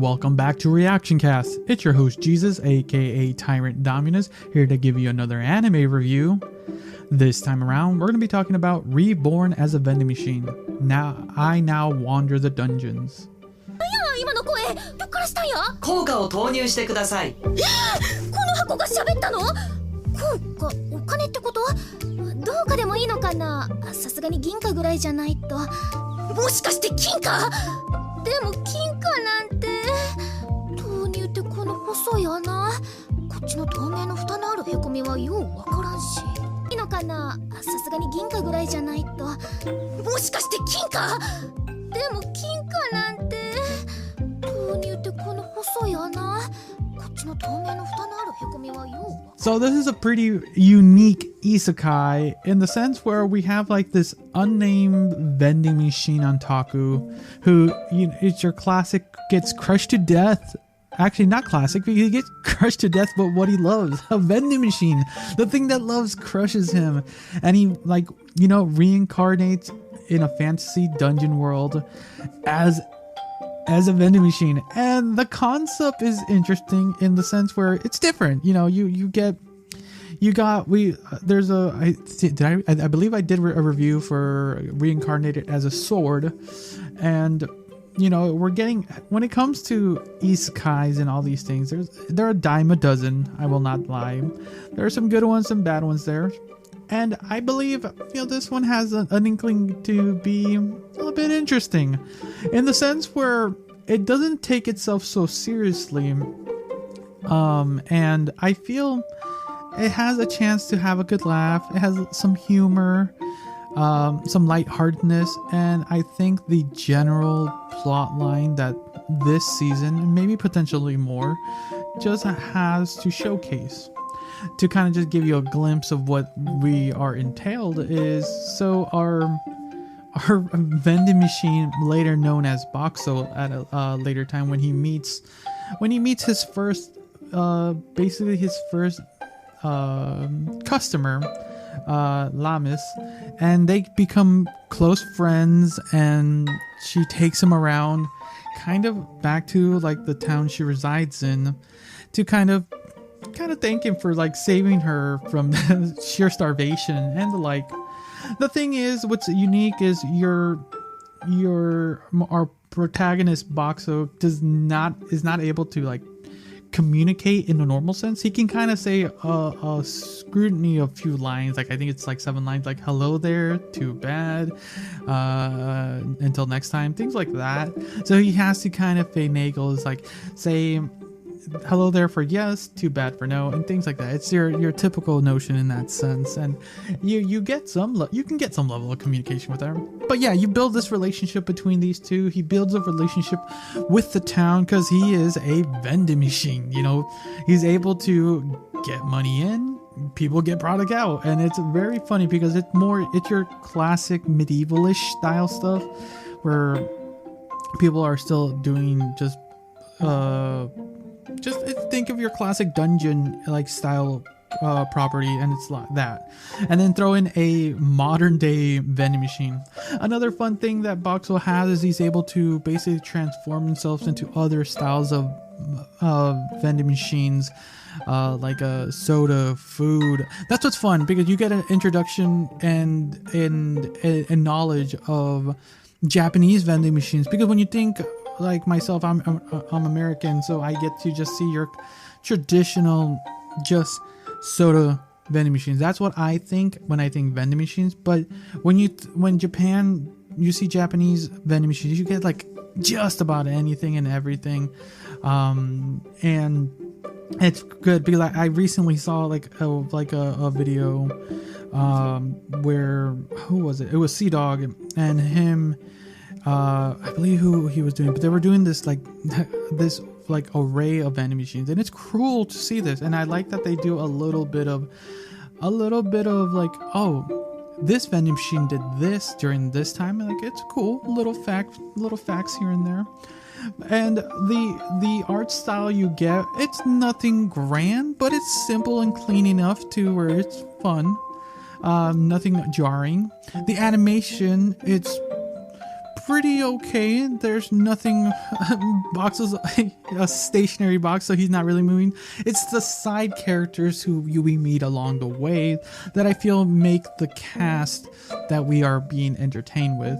welcome back to Reactioncast. It's your host Jesus, aka Tyrant Dominus, here to give you another anime review. This time around, we're going to be talking about Reborn as a vending machine. I now wander the dungeons. 今の声どっからしたんや？効果を投入してください。この箱が喋ったの？効果、お金ってこと？どうかでもいいのかな？さすがに銀貨ぐらいじゃないと。もしかして金貨？でも金貨なんて投入ってこの細い穴、こっちの透明の蓋のあるへこみはようわからんし。いいのかな？さすがに銀貨ぐらいじゃないと。もしかして金貨？でも金貨なんて投入ってこの細い穴、こっちの透明の蓋のあるへこみはよう。So this is a pretty unique isekai in the sense where we have like this unnamed vending machine otaku who, you know, it's your classic, gets crushed to death. Actually, not classic, because he gets crushed to death, but what he loves, a vending machine. The thing that loves crushes him. And he, like, you know, reincarnates in a fantasy dungeon world as a vending machine. And the concept is interesting in the sense where it's different. You know, I believe I did a review for Reincarnated as a Sword, and you know, we're getting, when it comes to isekais and all these things, there are a dime a dozen. I will not lie. There are some good ones, some bad ones there, and I believe, you know, this one has an inkling to be a little bit interesting, in the sense where it doesn't take itself so seriously, and I feel it has a chance to have a good laugh. It has some humor, some lightheartedness, and I think the general plot line that this season, and maybe potentially more, just has to showcase, to kind of just give you a glimpse of what we are entailed is, so our vending machine, later known as Boxxo, at a later time when he meets his first, basically his first customer, Lamis, and they become close friends, and she takes him around kind of back to like the town she resides in, to kind of thank him for like saving her from sheer starvation and the like. The thing is, what's unique is our protagonist Boxxo is not able to like communicate in a normal sense. He can kind of say a scrutiny of few lines, like I think it's like 7 lines, like hello there, too bad, until next time, things like that. So he has to kind of finagle, is like say hello there for yes, too bad for no, and things like that. It's your typical notion in that sense, and you get you can get some level of communication with her. But yeah, you build this relationship between these two. He builds a relationship with the town because he is a vending machine. You know, he's able to get money in, people get product out, and it's very funny because it's your classic medievalish style stuff where people are still doing just think of your classic dungeon like style property, and it's like that, and then throw in a modern day vending machine. Another fun thing that Boxxo has is he's able to basically transform himself into other styles of vending machines, like a soda, food. That's what's fun, because you get an introduction and knowledge of Japanese vending machines, because when you think, like myself, I'm American, so I get to just see your traditional just soda vending machines. That's what I think when I think vending machines. But when Japan, you see Japanese vending machines, you get like just about anything and everything, and it's good because I recently saw like a video where, who was it? It was Sea Dog and him. I believe who he was doing, but they were doing this array of vending machines, and it's cool to see this. And I like that they do a little bit of like, oh, this vending machine did this during this time, and like it's cool, little facts here and there. And the art style you get, it's nothing grand, but it's simple and clean enough to where it's fun, nothing jarring. The animation, it's pretty okay. There's nothing. Boxxo's a stationary box, so he's not really moving. It's the side characters who we meet along the way that I feel make the cast that we are being entertained with.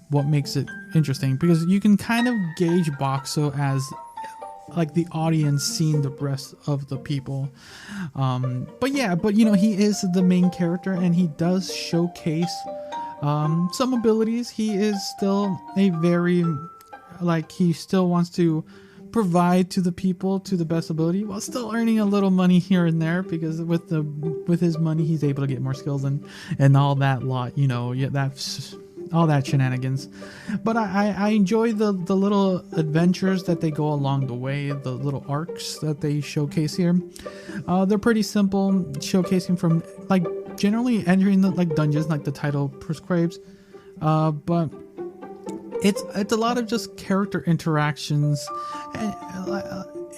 What makes it interesting, because you can kind of gauge Boxxo as like the audience seeing the rest of the people. But you know, he is the main character and he does showcase some abilities. He is still a very, like, he still wants to provide to the people to the best ability while still earning a little money here and there, because with his money he's able to get more skills and all that lot, you know. Yeah, that's all that shenanigans. But I enjoy the little adventures that they go along the way, the little arcs that they showcase here. They're pretty simple, showcasing from like generally entering the like dungeons like the title prescribes, but it's a lot of just character interactions,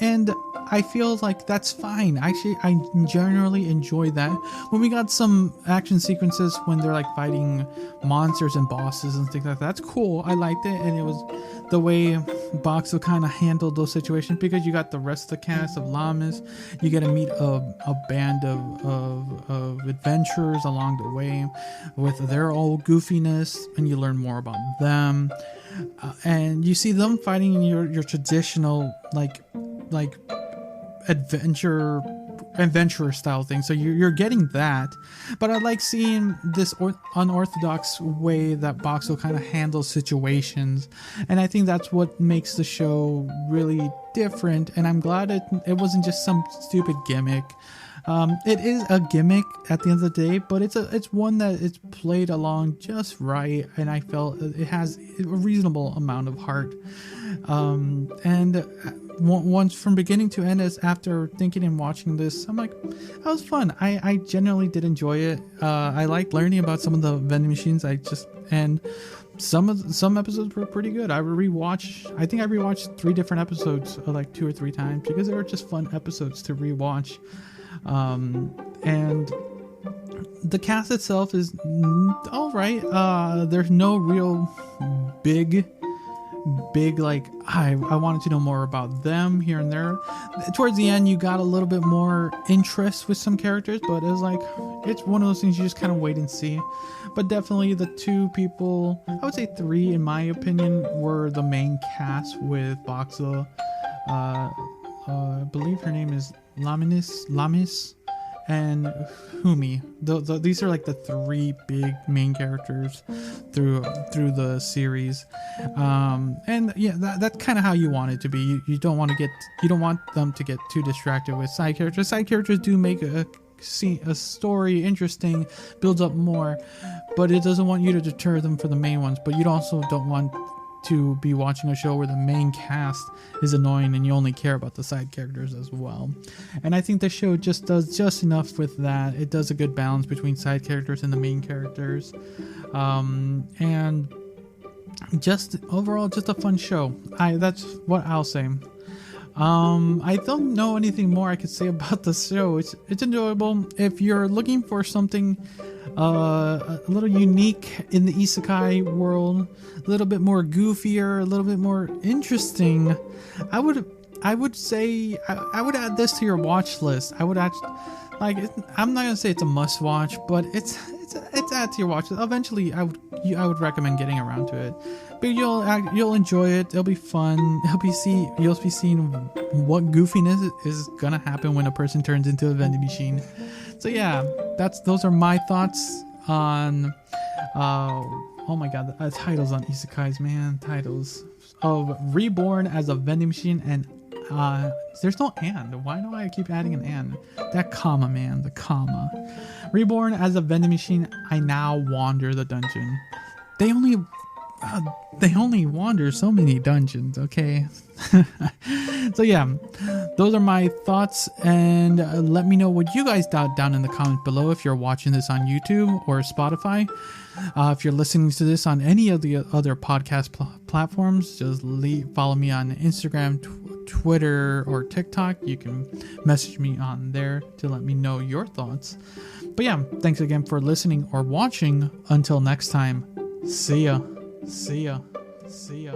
and I feel like that's fine. Actually, I generally enjoy that. When we got some action sequences when they're like fighting monsters and bosses and things like that, that's cool. I liked it, and it was the way Boxxo kind of handled those situations, because you got the rest of the cast of Lamas. You get to meet a band of adventurers along the way with their old goofiness, and you learn more about them. And you see them fighting in your traditional like adventurer style thing, so you're getting that. But I like seeing this unorthodox way that Boxxo kind of handles situations, and I think that's what makes the show really different. And I'm glad it wasn't just some stupid gimmick. It is a gimmick at the end of the day, but it's one that it's played along just right, and I felt it has a reasonable amount of heart. And once from beginning to end, as after thinking and watching this, I'm like, that was fun. I generally did enjoy it. I liked learning about some of the vending machines. And some episodes were pretty good. I think I rewatched 3 different episodes like 2 or 3 times, because they were just fun episodes to rewatch. And the cast itself is all right. There's no real big like I wanted to know more about them here and there. Towards the end you got a little bit more interest with some characters, but it was like, it's one of those things you just kind of wait and see. But definitely the 2 people, I would say 3 in my opinion, were the main cast with Boxxo. I believe her name is Lamis and Humi. These are like the 3 big main characters through the series. And yeah, that's kind of how you want it to be. You don't want them to get too distracted with side characters. Side characters do make a story interesting, builds up more, but it doesn't want you to deter them from the main ones. But you also don't want to be watching a show where the main cast is annoying and you only care about the side characters as well. And I think the show just does just enough with that. It does a good balance between side characters and the main characters. And just overall, just a fun show. That's what I'll say. I don't know anything more I could say about the show. It's enjoyable. If you're looking for something a little unique in the isekai world, a little bit more goofier, a little bit more interesting, I would say I would add this to your watch list. I would actually, like, I'm not gonna say it's a must watch, but it's add to your watch list. Eventually I would recommend getting around to it. But you'll enjoy it. It'll be fun. You'll be seeing what goofiness is gonna happen when a person turns into a vending machine. So yeah, those are my thoughts on oh my god, the titles on isekais, man. Titles of Reborn as a vending machine, and there's no and. Why do I keep adding an and? That comma, man, the comma. Reborn as a vending machine, I now wander the dungeon. They only wander so many dungeons, okay? So yeah, those are my thoughts, and let me know what you guys thought down in the comments below if you're watching this on YouTube or Spotify. If you're listening to this on any of the other podcast platforms, just follow me on Instagram, Twitter, or TikTok. You can message me on there to let me know your thoughts. But yeah, thanks again for listening or watching. Until next time, see ya. See ya. See ya.